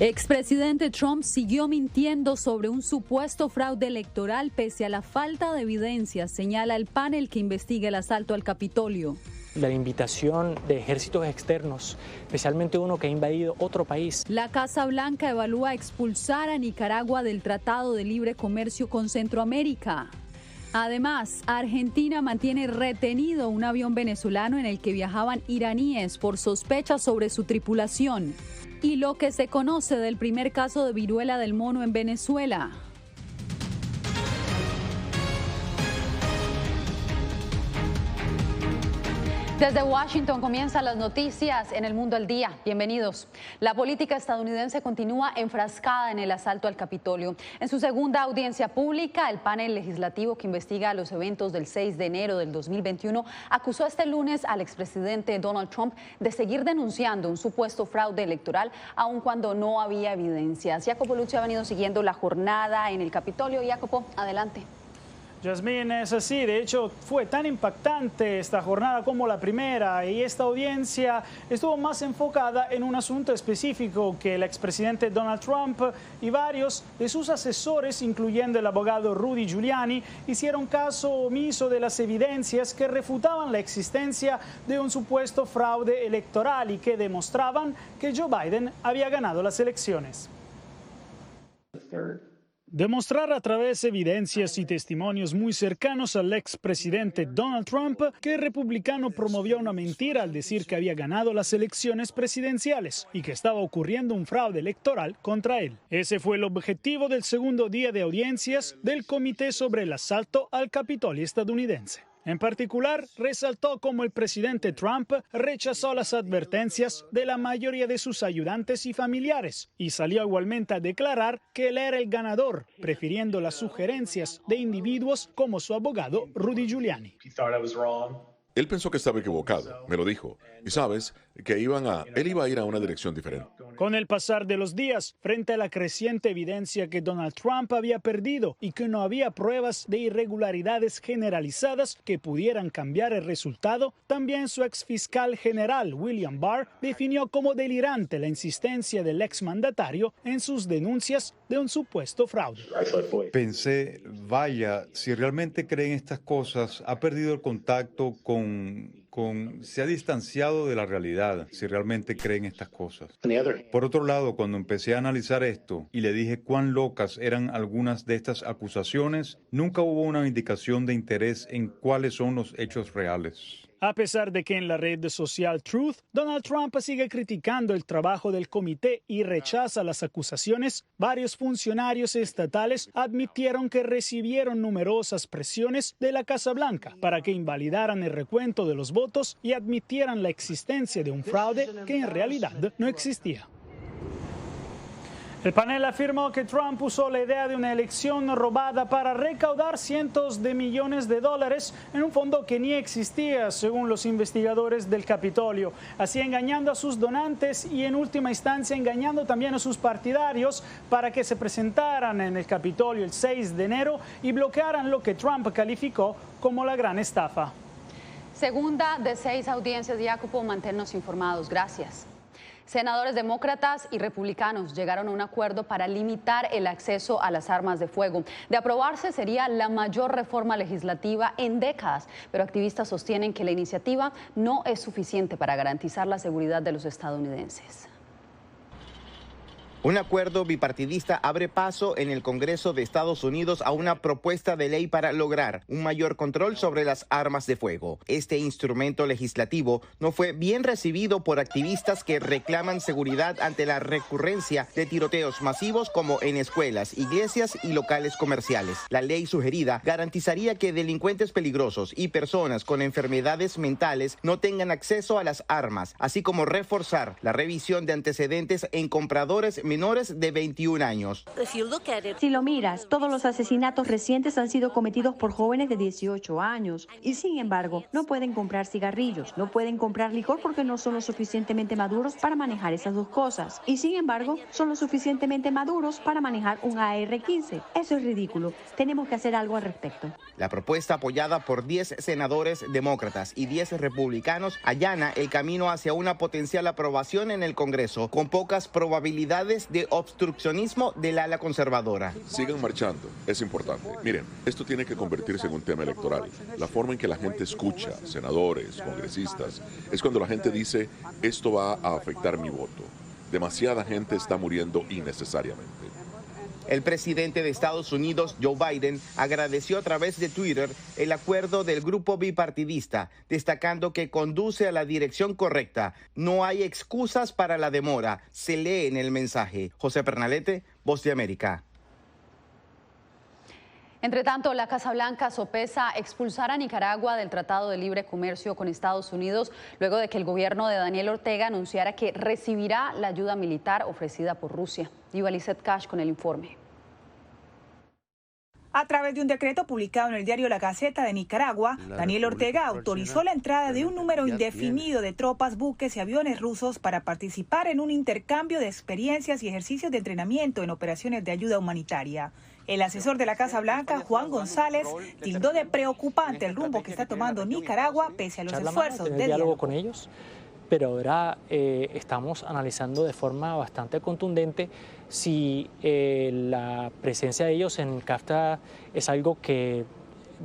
Expresidente Trump siguió mintiendo sobre un supuesto fraude electoral pese a la falta de evidencia, señala el panel que investiga el asalto al Capitolio. La invitación de ejércitos externos, especialmente uno que ha invadido otro país. La Casa Blanca evalúa expulsar a Nicaragua del Tratado de Libre Comercio con Centroamérica. Además, Argentina mantiene retenido un avión venezolano en el que viajaban iraníes por sospechas sobre su tripulación. Y lo que se conoce del primer caso de viruela del mono en Venezuela. Desde Washington comienzan las noticias en El Mundo al Día. Bienvenidos. La política estadounidense continúa enfrascada en el asalto al Capitolio. En su segunda audiencia pública, el panel legislativo que investiga los eventos del 6 de enero del 2021 acusó este lunes al expresidente Donald Trump de seguir denunciando un supuesto fraude electoral, aun cuando no había evidencias. Jacopo Luzzi ha venido siguiendo la jornada en el Capitolio. Jacopo, adelante. Yasmín, es así. De hecho, fue tan impactante esta jornada como la primera, y esta audiencia estuvo más enfocada en un asunto específico que el expresidente Donald Trump y varios de sus asesores, incluyendo el abogado Rudy Giuliani, hicieron caso omiso de las evidencias que refutaban la existencia de un supuesto fraude electoral y que demostraban que Joe Biden había ganado las elecciones. Demostrar a través de evidencias y testimonios muy cercanos al expresidente Donald Trump que el republicano promovió una mentira al decir que había ganado las elecciones presidenciales y que estaba ocurriendo un fraude electoral contra él. Ese fue el objetivo del segundo día de audiencias del Comité sobre el Asalto al Capitolio estadounidense. En particular, resaltó cómo el presidente Trump rechazó las advertencias de la mayoría de sus ayudantes y familiares y salió igualmente a declarar que él era el ganador, prefiriendo las sugerencias de individuos como su abogado Rudy Giuliani. Él pensó que estaba equivocado, me lo dijo. Y sabes, que él iba a ir a una dirección diferente. Con el pasar de los días, frente a la creciente evidencia que Donald Trump había perdido y que no había pruebas de irregularidades generalizadas que pudieran cambiar el resultado, también su exfiscal general, William Barr, definió como delirante la insistencia del exmandatario en sus denuncias de un supuesto fraude. Pensé, vaya, si realmente creen estas cosas, ha perdido el contacto se ha distanciado de la realidad, si realmente creen estas cosas. Por otro lado, cuando empecé a analizar esto y le dije cuán locas eran algunas de estas acusaciones, nunca hubo una indicación de interés en cuáles son los hechos reales. A pesar de que en la red social Truth, Donald Trump sigue criticando el trabajo del comité y rechaza las acusaciones, varios funcionarios estatales admitieron que recibieron numerosas presiones de la Casa Blanca para que invalidaran el recuento de los votos y admitieran la existencia de un fraude que en realidad no existía. El panel afirmó que Trump usó la idea de una elección robada para recaudar cientos de millones de dólares en un fondo que ni existía, según los investigadores del Capitolio, así engañando a sus donantes y en última instancia engañando también a sus partidarios para que se presentaran en el Capitolio el 6 de enero y bloquearan lo que Trump calificó como la gran estafa. Segunda de 6 audiencias, Jacopo, manténnos informados. Gracias. Senadores demócratas y republicanos llegaron a un acuerdo para limitar el acceso a las armas de fuego. De aprobarse, sería la mayor reforma legislativa en décadas, pero activistas sostienen que la iniciativa no es suficiente para garantizar la seguridad de los estadounidenses. Un acuerdo bipartidista abre paso en el Congreso de Estados Unidos a una propuesta de ley para lograr un mayor control sobre las armas de fuego. Este instrumento legislativo no fue bien recibido por activistas que reclaman seguridad ante la recurrencia de tiroteos masivos como en escuelas, iglesias y locales comerciales. La ley sugerida garantizaría que delincuentes peligrosos y personas con enfermedades mentales no tengan acceso a las armas, así como reforzar la revisión de antecedentes en compradores menores de 21 años. Si lo miras, todos los asesinatos recientes han sido cometidos por jóvenes de 18 años y sin embargo no pueden comprar cigarrillos, no pueden comprar licor porque no son lo suficientemente maduros para manejar esas dos cosas y sin embargo son lo suficientemente maduros para manejar un AR-15. Eso es ridículo. Tenemos que hacer algo al respecto. La propuesta, apoyada por 10 senadores demócratas y 10 republicanos, allana el camino hacia una potencial aprobación en el Congreso con pocas probabilidades acusaciones de obstruccionismo del ala conservadora. Sigan marchando, es importante. Miren, esto tiene que convertirse en un tema electoral. La forma en que la gente escucha, senadores, congresistas, es cuando la gente dice, esto va a afectar mi voto. Demasiada gente está muriendo innecesariamente. El presidente de Estados Unidos, Joe Biden, agradeció a través de Twitter el acuerdo del grupo bipartidista, destacando que conduce a la dirección correcta. No hay excusas para la demora, se lee en el mensaje. José Pernalete, Voz de América. Entre tanto, la Casa Blanca sopesa expulsar a Nicaragua del Tratado de Libre Comercio con Estados Unidos luego de que el gobierno de Daniel Ortega anunciara que recibirá la ayuda militar ofrecida por Rusia. Lizeth Cash con el informe. A través de un decreto publicado en el diario La Gaceta de Nicaragua, Daniel Ortega autorizó la entrada de un número indefinido de tropas, buques y aviones rusos para participar en un intercambio de experiencias y ejercicios de entrenamiento en operaciones de ayuda humanitaria. El asesor de la Casa Blanca, Juan González, tildó de preocupante el rumbo que está tomando Nicaragua pese a los esfuerzos de diálogo con ellos. Pero ahora estamos analizando de forma bastante contundente si la presencia de ellos en CAFTA es algo que,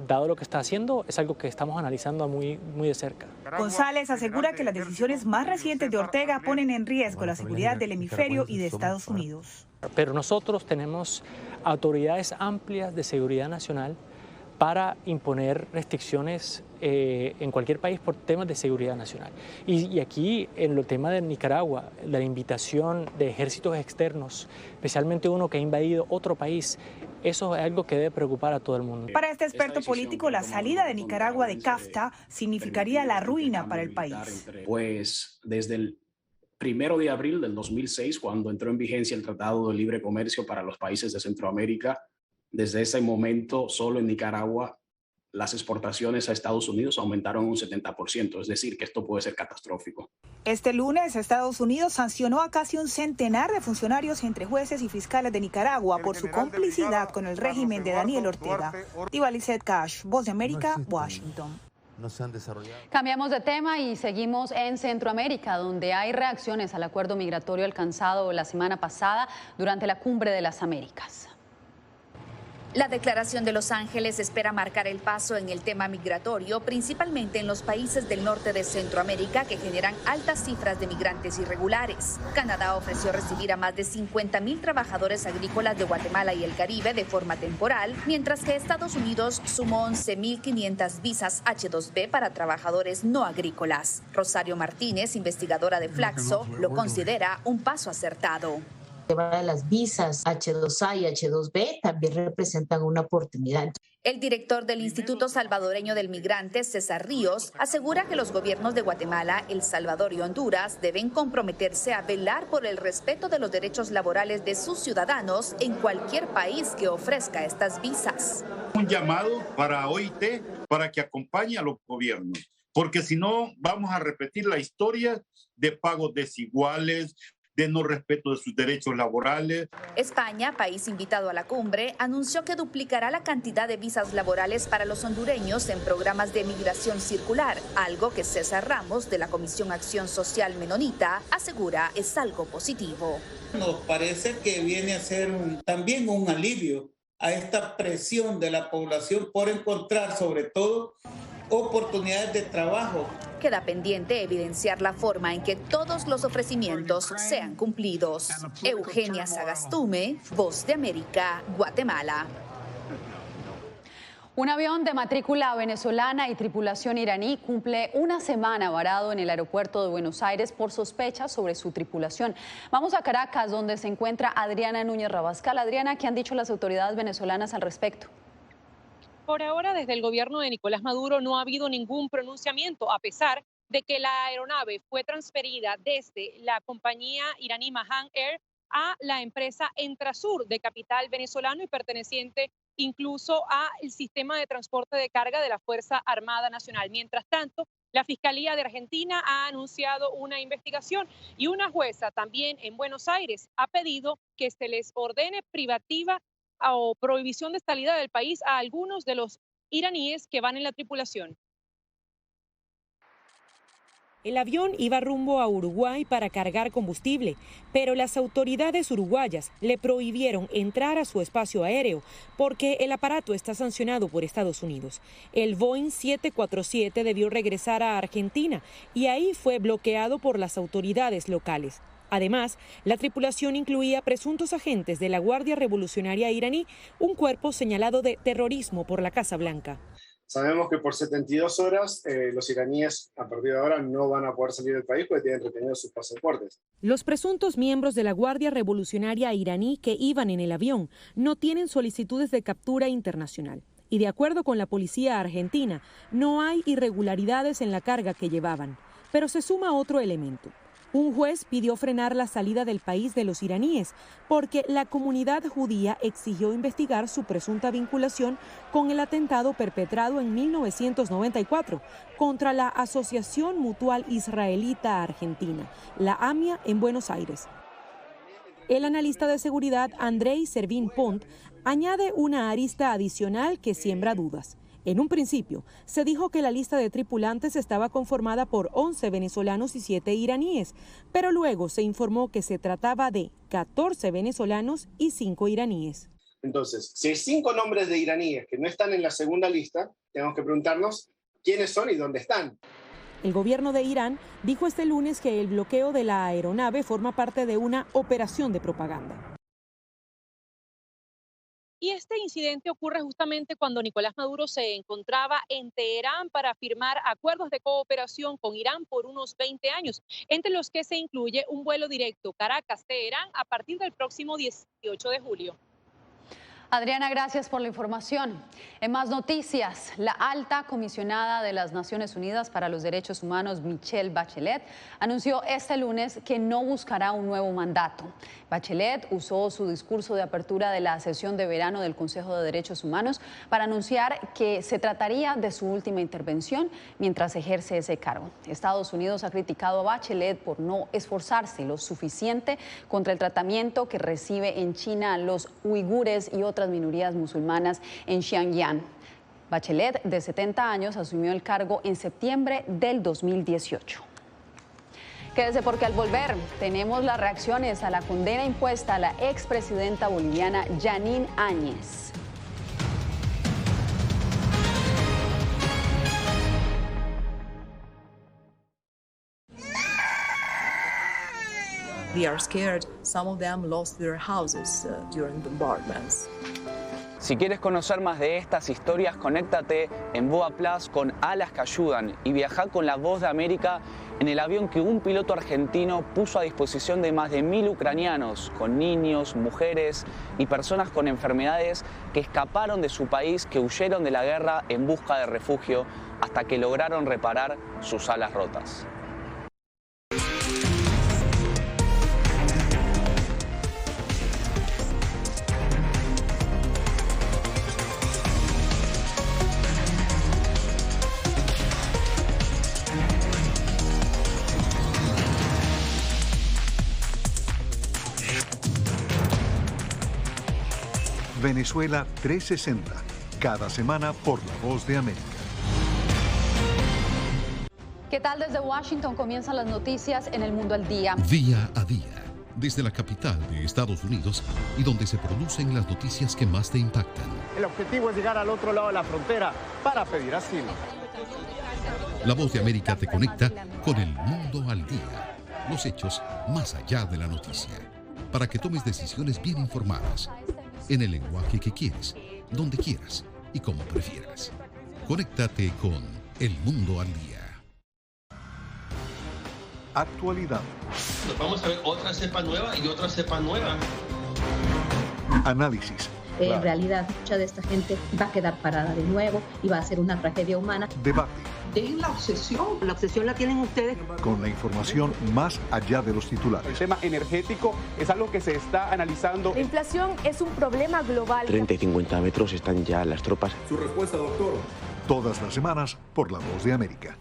dado lo que está haciendo, es algo que estamos analizando muy de cerca. González asegura que las decisiones más recientes de Ortega ponen en riesgo la seguridad del hemisferio y de Estados Unidos. Pero nosotros tenemos autoridades amplias de seguridad nacional para imponer restricciones en cualquier país por temas de seguridad nacional. Y aquí, en el tema de Nicaragua, la invitación de ejércitos externos, especialmente uno que ha invadido otro país, eso es algo que debe preocupar a todo el mundo. Para este experto político, la salida de Nicaragua de CAFTA significaría la ruina para el país. Pues desde el 1 de abril del 2006, cuando entró en vigencia el Tratado de Libre Comercio para los países de Centroamérica, desde ese momento, solo en Nicaragua, las exportaciones a Estados Unidos aumentaron un 70%, es decir, que esto puede ser catastrófico. Este lunes, Estados Unidos sancionó a casi un centenar de funcionarios entre jueces y fiscales de Nicaragua por su complicidad con el régimen de Daniel Ortega. Lizeth Cash, Voz de América, Washington. Cambiamos de tema y seguimos en Centroamérica, donde hay reacciones al acuerdo migratorio alcanzado la semana pasada durante la Cumbre de las Américas. La declaración de Los Ángeles espera marcar el paso en el tema migratorio, principalmente en los países del norte de Centroamérica que generan altas cifras de migrantes irregulares. Canadá ofreció recibir a más de 50,000 trabajadores agrícolas de Guatemala y el Caribe de forma temporal, mientras que Estados Unidos sumó 11,500 visas H-2B para trabajadores no agrícolas. Rosario Martínez, investigadora de Flaxo, lo considera un paso acertado. El tema de las visas H2A y H2B también representan una oportunidad. El director del Instituto Salvadoreño del Migrante, César Ríos, asegura que los gobiernos de Guatemala, El Salvador y Honduras deben comprometerse a velar por el respeto de los derechos laborales de sus ciudadanos en cualquier país que ofrezca estas visas. Un llamado para OIT para que acompañe a los gobiernos, porque si no vamos a repetir la historia de pagos desiguales, de no respeto de sus derechos laborales. España, país invitado a la cumbre, anunció que duplicará la cantidad de visas laborales para los hondureños en programas de migración circular, algo que César Ramos, de la Comisión Acción Social Menonita, asegura es algo positivo. Nos parece que viene a ser también un alivio a esta presión de la población por encontrar, sobre todo, oportunidades de trabajo. Queda pendiente evidenciar la forma en que todos los ofrecimientos sean cumplidos. Eugenia Sagastume, Voz de América, Guatemala. Un avión de matrícula venezolana y tripulación iraní cumple una semana varado en el aeropuerto de Buenos Aires por sospechas sobre su tripulación. Vamos a Caracas, donde se encuentra Adriana Núñez Rabascal. Adriana, ¿qué han dicho las autoridades venezolanas al respecto? Por ahora, desde el gobierno de Nicolás Maduro no ha habido ningún pronunciamiento, a pesar de que la aeronave fue transferida desde la compañía iraní Mahan Air a la empresa Entrasur, de capital venezolano y perteneciente incluso al sistema de transporte de carga de la Fuerza Armada Nacional. Mientras tanto, la Fiscalía de Argentina ha anunciado una investigación y una jueza también en Buenos Aires ha pedido que se les ordene privativa o prohibición de salida del país a algunos de los iraníes que van en la tripulación. El avión iba rumbo a Uruguay para cargar combustible, pero las autoridades uruguayas le prohibieron entrar a su espacio aéreo porque el aparato está sancionado por Estados Unidos. El Boeing 747 debió regresar a Argentina y ahí fue bloqueado por las autoridades locales. Además, la tripulación incluía presuntos agentes de la Guardia Revolucionaria iraní, un cuerpo señalado de terrorismo por la Casa Blanca. Sabemos que por 72 horas los iraníes a partir de ahora no van a poder salir del país porque tienen retenidos sus pasaportes. Los presuntos miembros de la Guardia Revolucionaria iraní que iban en el avión no tienen solicitudes de captura internacional. Y de acuerdo con la policía argentina, no hay irregularidades en la carga que llevaban. Pero se suma otro elemento. Un juez pidió frenar la salida del país de los iraníes porque la comunidad judía exigió investigar su presunta vinculación con el atentado perpetrado en 1994 contra la Asociación Mutual Israelita Argentina, la AMIA, en Buenos Aires. El analista de seguridad Andrei Servin-Pont añade una arista adicional que siembra dudas. En un principio, se dijo que la lista de tripulantes estaba conformada por 11 venezolanos y 7 iraníes, pero luego se informó que se trataba de 14 venezolanos y 5 iraníes. Entonces, si hay 5 nombres de iraníes que no están en la segunda lista, tenemos que preguntarnos quiénes son y dónde están. El gobierno de Irán dijo este lunes que el bloqueo de la aeronave forma parte de una operación de propaganda. Y este incidente ocurre justamente cuando Nicolás Maduro se encontraba en Teherán para firmar acuerdos de cooperación con Irán por unos 20 años, entre los que se incluye un vuelo directo Caracas-Teherán a partir del próximo 18 de julio. Adriana, gracias por la información. En más noticias, la alta comisionada de las Naciones Unidas para los Derechos Humanos, Michelle Bachelet, anunció este lunes que no buscará un nuevo mandato. Bachelet usó su discurso de apertura de la sesión de verano del Consejo de Derechos Humanos para anunciar que se trataría de su última intervención mientras ejerce ese cargo. Estados Unidos ha criticado a Bachelet por no esforzarse lo suficiente contra el tratamiento que recibe en China los uigures y otras minorías musulmanas en Xinjiang. Bachelet, de 70 años, asumió el cargo en septiembre del 2018. Quédese porque al volver tenemos las reacciones a la condena impuesta a la expresidenta boliviana Jeanine Áñez. They are scared. Some of them lost their houses during bombardments. Si quieres conocer más de estas historias, conéctate en Boa Plus con Alas que Ayudan y viaja con la Voz de América en el avión que un piloto argentino puso a disposición de más de 1000 ucranianos, con niños, mujeres y personas con enfermedades que escaparon de su país, que huyeron de la guerra en busca de refugio hasta que lograron reparar sus alas rotas. Venezuela 360, cada semana por La Voz de América. ¿Qué tal? Desde Washington comienzan las noticias en El Mundo al Día. Día a día, desde la capital de Estados Unidos y donde se producen las noticias que más te impactan. El objetivo es llegar al otro lado de la frontera para pedir asilo. La Voz de América te conecta con El Mundo al Día. Los hechos más allá de la noticia. Para que tomes decisiones bien informadas. En el lenguaje que quieres, donde quieras y como prefieras. Conéctate con El Mundo al Día. Actualidad. Nos vamos a ver otra cepa nueva y otra cepa nueva. Análisis. En realidad, mucha de esta gente va a quedar parada de nuevo y va a ser una tragedia humana. Debate. Dejen la obsesión. La obsesión la tienen ustedes. Con la información más allá de los titulares. El tema energético es algo que se está analizando. La inflación es un problema global. 30 y 50 metros están ya las tropas. Su respuesta, doctor. Todas las semanas por La Voz de América.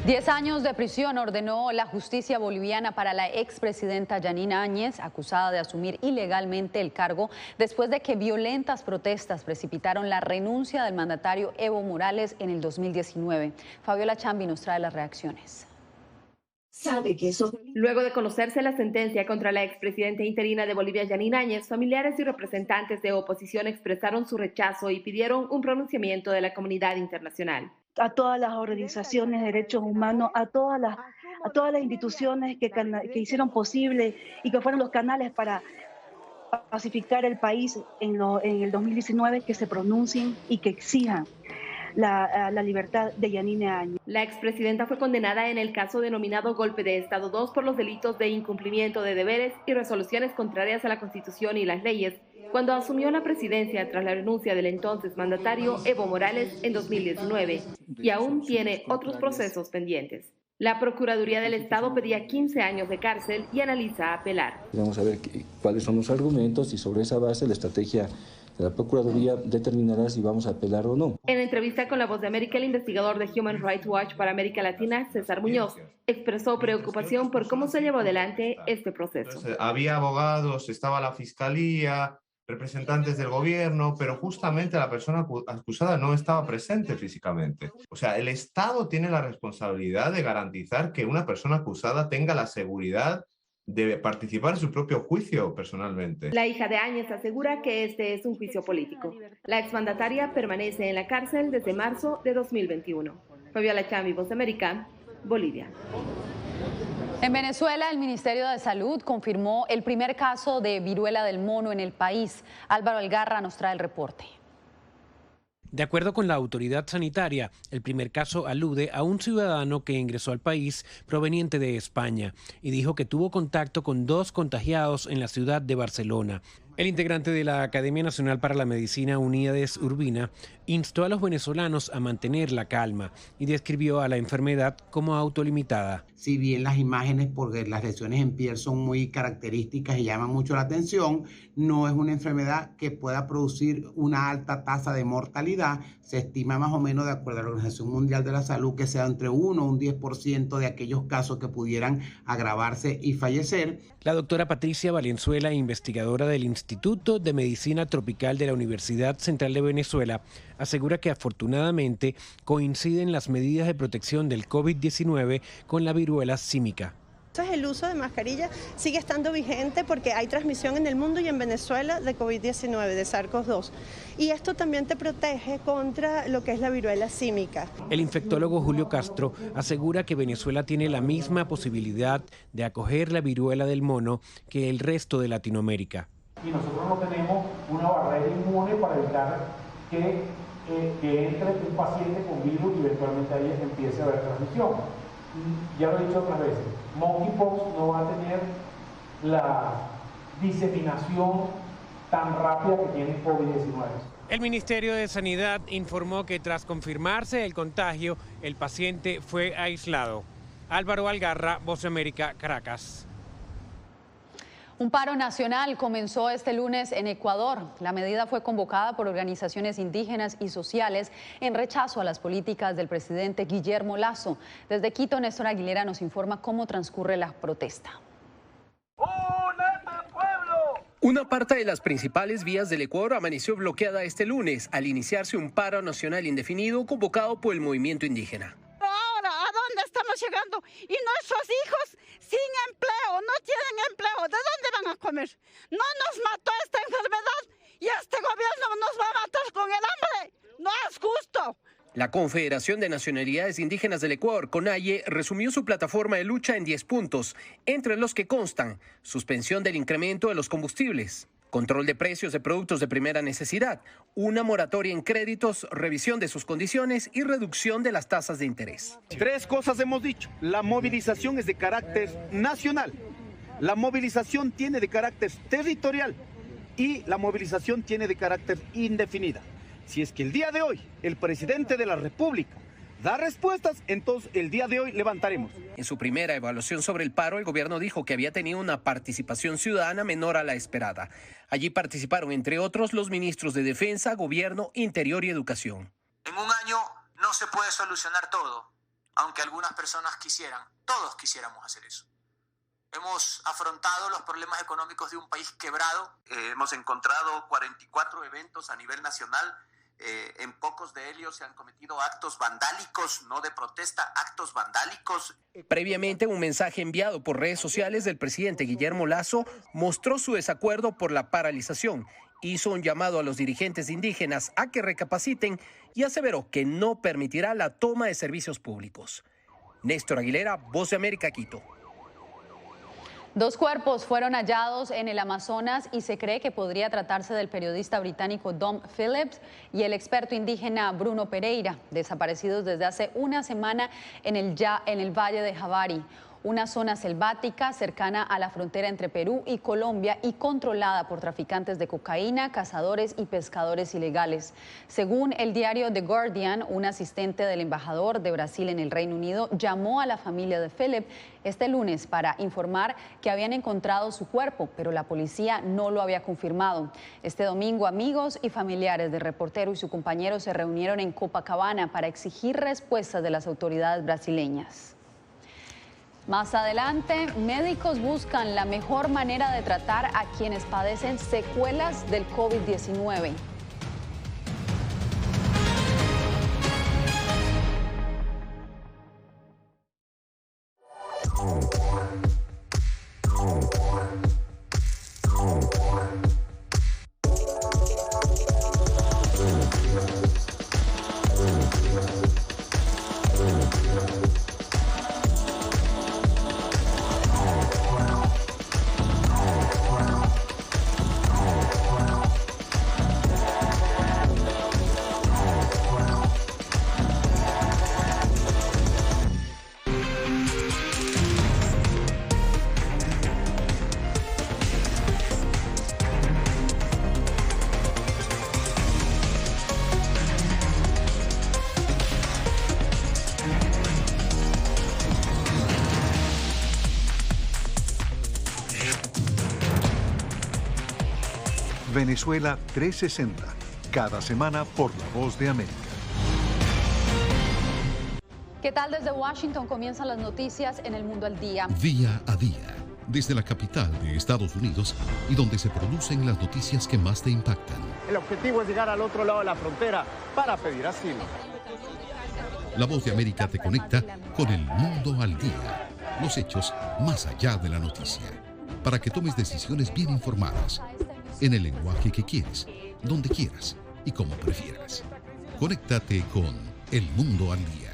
10 años de prisión ordenó la justicia boliviana para la expresidenta Yanina Áñez, acusada de asumir ilegalmente el cargo después de que violentas protestas precipitaron la renuncia del mandatario Evo Morales en el 2019. Fabiola Chambi nos trae las reacciones. Luego de conocerse la sentencia contra la expresidenta interina de Bolivia, Yanina Áñez, familiares y representantes de oposición expresaron su rechazo y pidieron un pronunciamiento de la comunidad internacional. A todas las organizaciones de derechos humanos, a todas las instituciones que hicieron posible y que fueron los canales para pacificar el país en el 2019, que se pronuncien y que exijan la libertad de Yanina Áñez. La expresidenta fue condenada en el caso denominado Golpe de Estado 2 por los delitos de incumplimiento de deberes y resoluciones contrarias a la Constitución y las leyes, cuando asumió la presidencia tras la renuncia del entonces mandatario Evo Morales en 2019, y aún tiene otros procesos pendientes. La Procuraduría del Estado pedía 15 años de cárcel y analiza apelar. Vamos a ver cuáles son los argumentos y sobre esa base la estrategia de la Procuraduría determinará si vamos a apelar o no. En entrevista con La Voz de América, el investigador de Human Rights Watch para América Latina, César Muñoz, expresó preocupación por cómo se llevó adelante este proceso. Había abogados, estaba la fiscalía, representantes del gobierno, pero justamente la persona acusada no estaba presente físicamente. O sea, el Estado tiene la responsabilidad de garantizar que una persona acusada tenga la seguridad de participar en su propio juicio personalmente. La hija de Áñez asegura que este es un juicio político. La exmandataria permanece en la cárcel desde marzo de 2021. Fabiola Chambi, Voz de América, Bolivia. En Venezuela, el Ministerio de Salud confirmó el primer caso de viruela del mono en el país. Álvaro Algarra nos trae el reporte. De acuerdo con la autoridad sanitaria, el primer caso alude a un ciudadano que ingresó al país proveniente de España y dijo que tuvo contacto con 2 contagiados en la ciudad de Barcelona. El integrante de la Academia Nacional para la Medicina, Uníades Urbina, instó a los venezolanos a mantener la calma y describió a la enfermedad como autolimitada. Si bien las imágenes, porque las lesiones en piel son muy características y llaman mucho la atención, no es una enfermedad que pueda producir una alta tasa de mortalidad. Se estima más o menos, de acuerdo a la Organización Mundial de la Salud, que sea entre 1 o un 10% de aquellos casos que pudieran agravarse y fallecer. La doctora Patricia Valenzuela, investigadora del Instituto de Medicina Tropical de la Universidad Central de Venezuela, asegura que afortunadamente coinciden las medidas de protección del COVID-19 con la viruela símica. Entonces el uso de mascarilla sigue estando vigente porque hay transmisión en el mundo y en Venezuela de COVID-19, de SARS-CoV-2. Y esto también te protege contra lo que es la viruela símica. El infectólogo Julio Castro asegura que Venezuela tiene la misma posibilidad de acoger la viruela del mono que el resto de Latinoamérica. Y nosotros no tenemos una barrera inmune para evitar que entre un paciente con virus y eventualmente ahí empiece a haber transmisión. Ya lo he dicho otras veces, monkeypox no va a tener la diseminación tan rápida que tiene COVID-19. El Ministerio de Sanidad informó que tras confirmarse el contagio, el paciente fue aislado. Álvaro Algarra, Voz de América, Caracas. Un paro nacional comenzó este lunes en Ecuador. La medida fue convocada por organizaciones indígenas y sociales en rechazo a las políticas del presidente Guillermo Lasso. Desde Quito, Néstor Aguilera nos informa cómo transcurre la protesta. Una parte de las principales vías del Ecuador amaneció bloqueada este lunes al iniciarse un paro nacional indefinido convocado por el movimiento indígena. Ahora, ¿a dónde estamos llegando? Y nuestros hijos sin empleo, no tienen empleo. ¿De dónde van a comer? No nos mató esta enfermedad y este gobierno nos va a matar con el hambre. No es justo. La Confederación de Nacionalidades Indígenas del Ecuador, CONAIE, resumió su plataforma de lucha en 10 puntos, entre los que constan suspensión del incremento de los combustibles, control de precios de productos de primera necesidad, una moratoria en créditos, revisión de sus condiciones y reducción de las tasas de interés. 3 cosas hemos dicho. La movilización es de carácter nacional, la movilización tiene de carácter territorial y la movilización tiene de carácter indefinida. Si es que el día de hoy el presidente de la República da respuestas, entonces el día de hoy levantaremos. En su primera evaluación sobre el paro, el gobierno dijo que había tenido una participación ciudadana menor a la esperada. Allí participaron, entre otros, los ministros de Defensa, Gobierno, Interior y Educación. En un año no se puede solucionar todo, aunque algunas personas quisieran, todos quisiéramos hacer eso. Hemos afrontado los problemas económicos de un país quebrado. Hemos encontrado 44 eventos a nivel nacional. En pocos de ellos se han cometido actos vandálicos, no de protesta, actos vandálicos. Previamente, un mensaje enviado por redes sociales del presidente Guillermo Lasso mostró su desacuerdo por la paralización. Hizo un llamado a los dirigentes indígenas a que recapaciten y aseveró que no permitirá la toma de servicios públicos. Néstor Aguilera, Voz de América, Quito. 2 cuerpos fueron hallados en el Amazonas y se cree que podría tratarse del periodista británico Dom Phillips y el experto indígena Bruno Pereira, desaparecidos desde hace una semana en el Valle de Javari, una zona selvática cercana a la frontera entre Perú y Colombia y controlada por traficantes de cocaína, cazadores y pescadores ilegales. Según el diario The Guardian, un asistente del embajador de Brasil en el Reino Unido llamó a la familia de Philip este lunes para informar que habían encontrado su cuerpo, pero la policía no lo había confirmado. Este domingo, amigos y familiares del reportero y su compañero se reunieron en Copacabana para exigir respuestas de las autoridades brasileñas. Más adelante, médicos buscan la mejor manera de tratar a quienes padecen secuelas del COVID-19. Venezuela 360, cada semana por La Voz de América. ¿Qué tal? Desde Washington comienzan las noticias en El Mundo al Día. Día a día, desde la capital de Estados Unidos y donde se producen las noticias que más te impactan. El objetivo es llegar al otro lado de la frontera para pedir asilo. La Voz de América te conecta con El Mundo al Día, los hechos más allá de la noticia, para que tomes decisiones bien informadas, en el lenguaje que quieres, donde quieras y como prefieras. Conéctate con El Mundo al Día.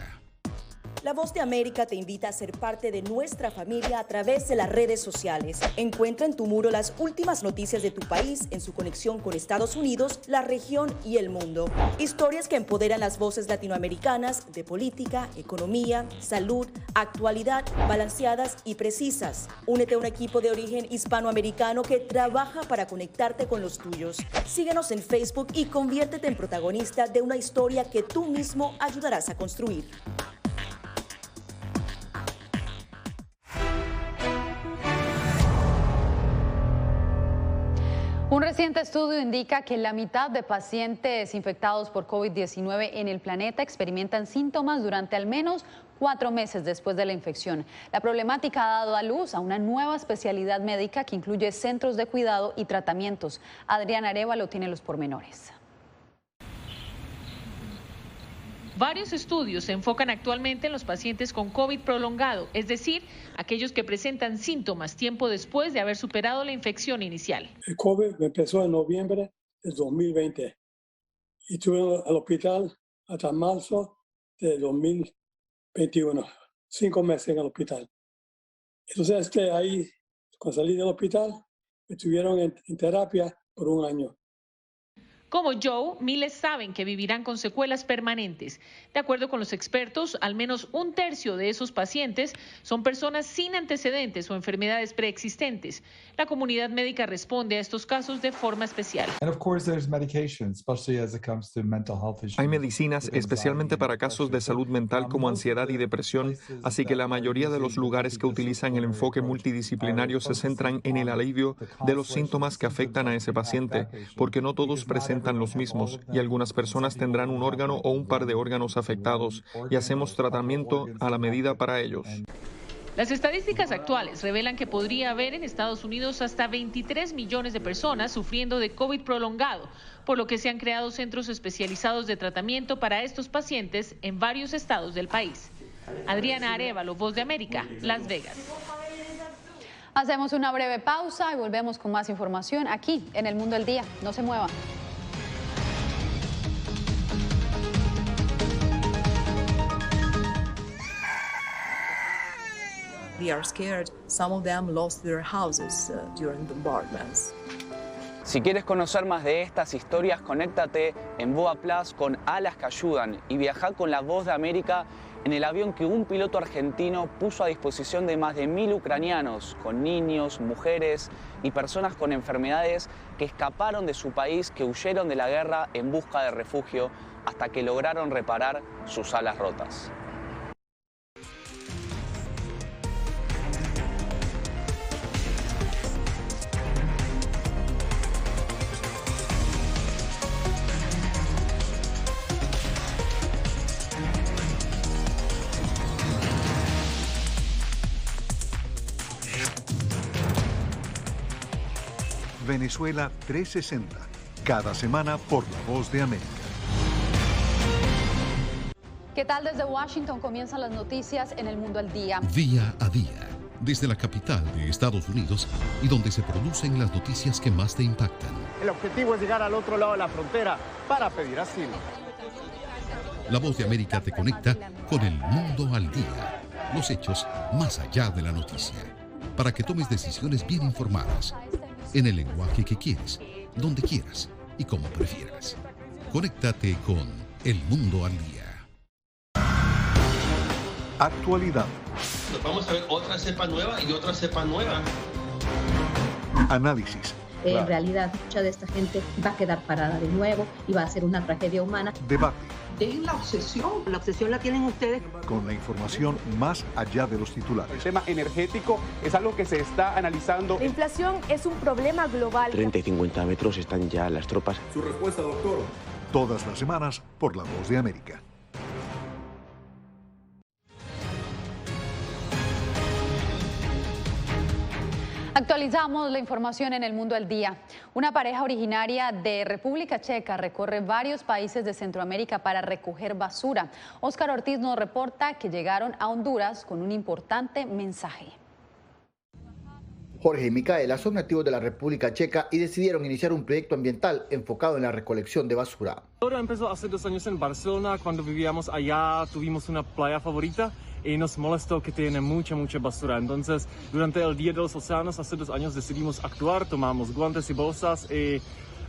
La Voz de América te invita a ser parte de nuestra familia a través de las redes sociales. Encuentra en tu muro las últimas noticias de tu país en su conexión con Estados Unidos, la región y el mundo. Historias que empoderan las voces latinoamericanas de política, economía, salud, actualidad, balanceadas y precisas. Únete a un equipo de origen hispanoamericano que trabaja para conectarte con los tuyos. Síguenos en Facebook y conviértete en protagonista de una historia que tú mismo ayudarás a construir. Un reciente estudio indica que la mitad de pacientes infectados por COVID-19 en el planeta experimentan síntomas durante al menos 4 meses después de la infección. La problemática ha dado a luz a una nueva especialidad médica que incluye centros de cuidado y tratamientos. Adriana Arévalo tiene los pormenores. Varios estudios se enfocan actualmente en los pacientes con COVID prolongado, es decir, aquellos que presentan síntomas tiempo después de haber superado la infección inicial. El COVID me empezó en noviembre del 2020 y estuve al hospital hasta marzo de 2021, 5 meses en el hospital. Entonces ahí, cuando salí del hospital, me estuvieron en terapia por 1 año. Como Joe, miles saben que vivirán con secuelas permanentes. De acuerdo con los expertos, al menos 1/3 de esos pacientes son personas sin antecedentes o enfermedades preexistentes. La comunidad médica responde a estos casos de forma especial. Hay medicinas especialmente para casos de salud mental como ansiedad y depresión, así que la mayoría de los lugares que utilizan el enfoque multidisciplinario se centran en el alivio de los síntomas que afectan a ese paciente, porque no todos presentan presentan los mismos y algunas personas tendrán un órgano o un par de órganos afectados y hacemos tratamiento a la medida para ellos. Las estadísticas actuales revelan que podría haber en Estados Unidos hasta 23 millones de personas sufriendo de COVID prolongado, por lo que se han creado centros especializados de tratamiento para estos pacientes en varios estados del país. Adriana Arévalo, Voz de América, Las Vegas. Hacemos una breve pausa y volvemos con más información aquí en El Mundo al Día. No se muevan. They are scared. Some of them lost their houses during bombardments. Si quieres conocer más de estas historias, conéctate en Boa Plus con Alas que Ayudan y viaja con la Voz de América en el avión que un piloto argentino puso a disposición de más de 1000 ucranianos, con niños, mujeres y personas con enfermedades que escaparon de su país, que huyeron de la guerra en busca de refugio hasta que lograron reparar sus alas rotas. Venezuela 360, cada semana por La Voz de América. ¿Qué tal? Desde Washington comienzan las noticias en El Mundo al Día. Día a día, desde la capital de Estados Unidos y donde se producen las noticias que más te impactan. El objetivo es llegar al otro lado de la frontera para pedir asilo. La Voz de América te conecta con el mundo al día. Los hechos más allá de la noticia. Para que tomes decisiones bien informadas. En el lenguaje que quieres, donde quieras y como prefieras. Conéctate con El Mundo al Día. Actualidad. Vamos a ver otra cepa nueva y otra cepa nueva. Análisis. En realidad, mucha de esta gente va a quedar parada de nuevo y va a ser una tragedia humana. Debate. Dejen la obsesión la tienen ustedes. Con la información más allá de los titulares. El tema energético es algo que se está analizando. La inflación es un problema global. 30 y 50 metros están ya las tropas. Su respuesta, doctor. Todas las semanas por La Voz de América. Actualizamos la información en El Mundo al Día. Una pareja originaria de República Checa recorre varios países de Centroamérica para recoger basura. Óscar Ortiz nos reporta que llegaron a Honduras con un importante mensaje. Jorge y Micaela son nativos de la República Checa y decidieron iniciar un proyecto ambiental enfocado en la recolección de basura. Todo empezó hace 2 años en Barcelona. Cuando vivíamos allá tuvimos una playa favorita y nos molestó que tiene mucha basura. Entonces, durante el Día de los Océanos, hace 2 años decidimos actuar, tomamos guantes y bolsas y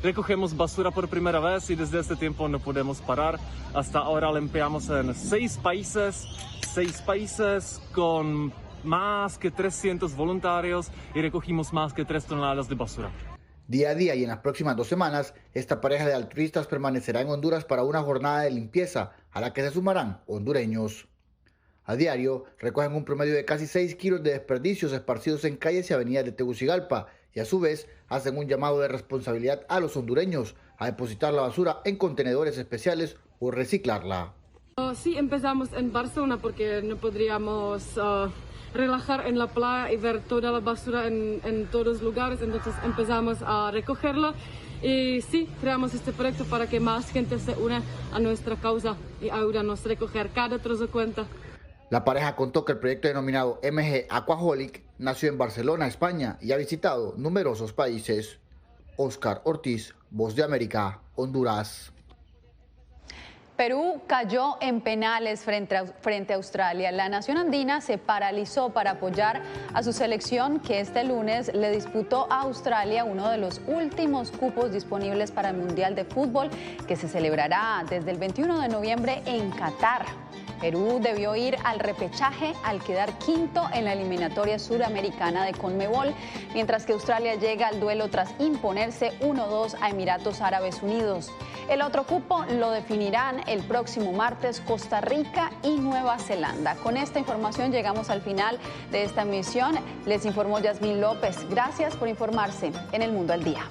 recogemos basura por primera vez y desde este tiempo no podemos parar. Hasta ahora limpiamos en 6 países con más que 300 voluntarios y recogimos más que 3 toneladas de basura. Día a día y en las próximas 2 semanas, esta pareja de altruistas permanecerá en Honduras para una jornada de limpieza a la que se sumarán hondureños. A diario, recogen un promedio de casi 6 kilos de desperdicios esparcidos en calles y avenidas de Tegucigalpa y a su vez hacen un llamado de responsabilidad a los hondureños a depositar la basura en contenedores especiales o reciclarla. Sí, empezamos en Barcelona porque no podríamos relajar en la playa y ver toda la basura en todos los lugares, entonces empezamos a recogerla y sí, creamos este proyecto para que más gente se une a nuestra causa y ayúdanos a recoger cada trozo cuenta. La pareja contó que el proyecto denominado MG Aquaholic nació en Barcelona, España, y ha visitado numerosos países. Óscar Ortiz, Voz de América, Honduras. Perú cayó en penales frente a Australia. La nación andina se paralizó para apoyar a su selección que este lunes le disputó a Australia uno de los últimos cupos disponibles para el Mundial de Fútbol que se celebrará desde el 21 de noviembre en Qatar. Perú debió ir al repechaje al quedar quinto en la eliminatoria suramericana de Conmebol, mientras que Australia llega al duelo tras imponerse 1-2 a Emiratos Árabes Unidos. El otro cupo lo definirán el próximo martes Costa Rica y Nueva Zelanda. Con esta información llegamos al final de esta emisión. Les informó Yasmín López. Gracias por informarse en El Mundo al Día.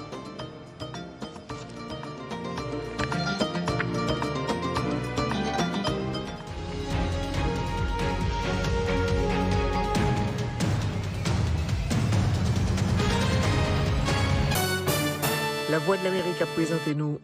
La Voix de l'Amérique a présenté nous